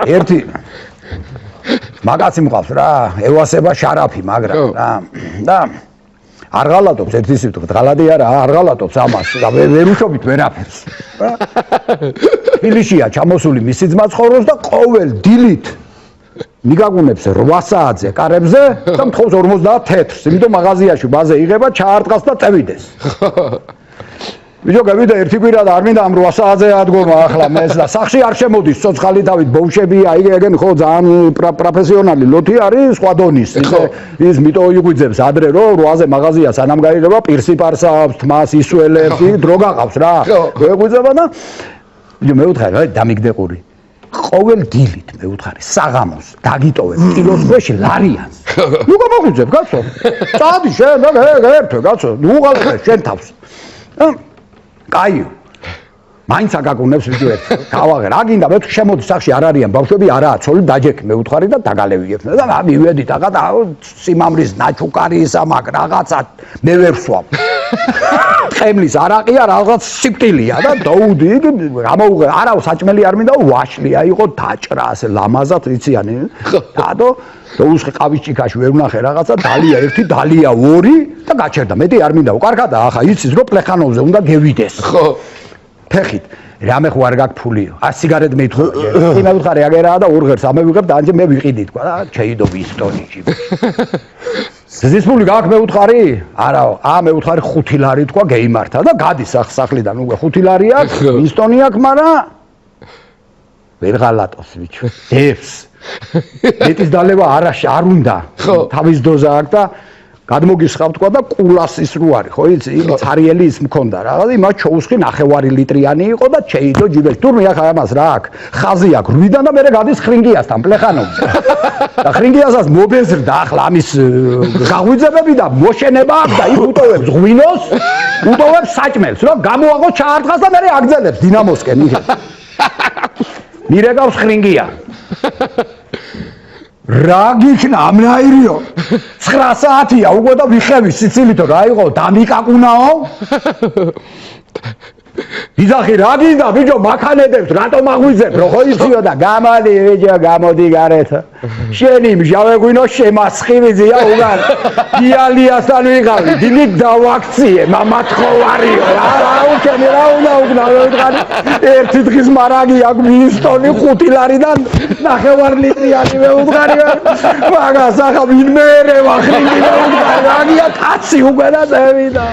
ერთი მაგაცი მყავს რა, ევასება შარაფი, მაგრამ რა და არ ღალატობს ერთის ვიტყვით, ღალატი არა, არ ღალატობს ამას და ვერ უშობით ვერაფერს. თბილისშია ჩამოსული მისი ძმა ცხოვრობს და ყოველ დილით მიგაგუნებს 8 საათზე კარებზე და მთხოვს 50 თეთრს, იმიტომ მაღაზიაში ბაზე იღება ჩაარტყას და წევიდეს. ბიჭო, გავიდა ერთი კვირა და არ მინდა ამ 8 საათზე ადგომა ახლა მეც და სახში არ შემოდის ცოცხალი თავით ბოუშებია, ეგენ ხო ძალიან პროფესიონალი ლოთი არის, სხვა დონის. ის მიტო იგვიძებს ადრე რომ 8-ზე მაღაზია სანამ გაიღება, პირსი პარსავს, თმას ისველებს, დრო გაყავს რა. გვეგვიძება და ბიჭო მე ვუთხარი, რა დამიგდეყური. ყოველ დილით მე ვუთხარი, საღამოს დაგიტოვებ კილოს ქვეშ ლარიანს. ნუ გამოგვიძებ, კაცო. წადი შენ და ერთვე, კაცო. ნუ უღალატე შენ თავს. კაიო. მაინც აგაგუნებს ვიდეო ერთ. გავაღე, რა გინდა მე შემოდი სახში არ არიან ბავშვები, არაა ცოლი დაჯექი მე ვუთხარი და დაგალევიებ. და მივედით აღა და სიმამრის ნაჩუკარი ისა მაგ რაღაცა მე ვერ ვსვამ. ხემლის არაყია რაღაც სიკვდილია და დაუდი გამოუღე არა საჭმელი არ მინდა ვაშლია იყო დაჭრა ასე ლამაზად იციანი დადო დაუსხე ყავის ჭიქაში ვერ ვნახე რაღაცა დალია ერთი დალია ორი და გაჩერდა მეტი არ მინდა უკარგადა ახლა იცის რომ პლეხანოვზე უნდა გევიდეს ხო ფეხით რამე ხო არ გაქვს ფულიო 100 სიგარეტ მეთხო მე ვიხარე აგერაა და ორ ღერს ამევიღებ და ანჯე მე ვიყიდი თქვა და შეიდო ვისტონიში ზის ფული გაქვს მე ვუთხარი? არა, მე ვუთხარი 5 ლარი თქვა გეიმართა და გადის სახლიდან უკვე 5 ლარი აქვს, ინსტონი აქვს, მაგრამ ვერ ღალატოს ბიჭო. დევს. მეტის დალევა არ უნდა. თავის დოზა აქვს და გადმოგისხავ თქვა და კულასის რო არის, ხო იცი? იგი ცარიელი ის მქონდა რაღაც, იმას ჩოუსხი 9 ლიტრიანი იყო და შეიდო ჯიბეში. თურმე ახლა ამას რა აქვს? ხაზი აქვს 8-დან და მერე გადის ხრინგიასთან, პლეხანოვზე. და ხრინგიასაც მობეზრდა ახლა ამის გაღვიძებები და მოშენება აქვს და იქ უტოვებს ღვინოს, უტოვებს საჭმელს, რომ გამოაღოს ჩაარტყას და მერე აგძელებს დინამოსკენ იქ. მირეკავს ხრინგია. რა გიქნა ამნაირიო 9 საათია უკვე და ვიხევი სიცილითო რა იყო დამიკაკუნაო ვიზახი რა გინდა ბიჭო მაქანედებს რატომ აღვიძებ რო ხო იციო და გამოდი ბიჭო გამოდი გარეთ შენი მჟავე ღვინო შემასხივიზია უგან დიალიასთან ვიყავი დილით დავაქციე მამათხოვარიო რა უკენი რა უნდა უკნა ვეღარი ერთი დღის მარაგი აქვს მინსტონი 5 ლარიდან 9 ლიტრიანი მეუღარი მაგას ახლა ვინმე ერევა ხრინგი მეუღარი რაგია კაცი უკვე და წევიდა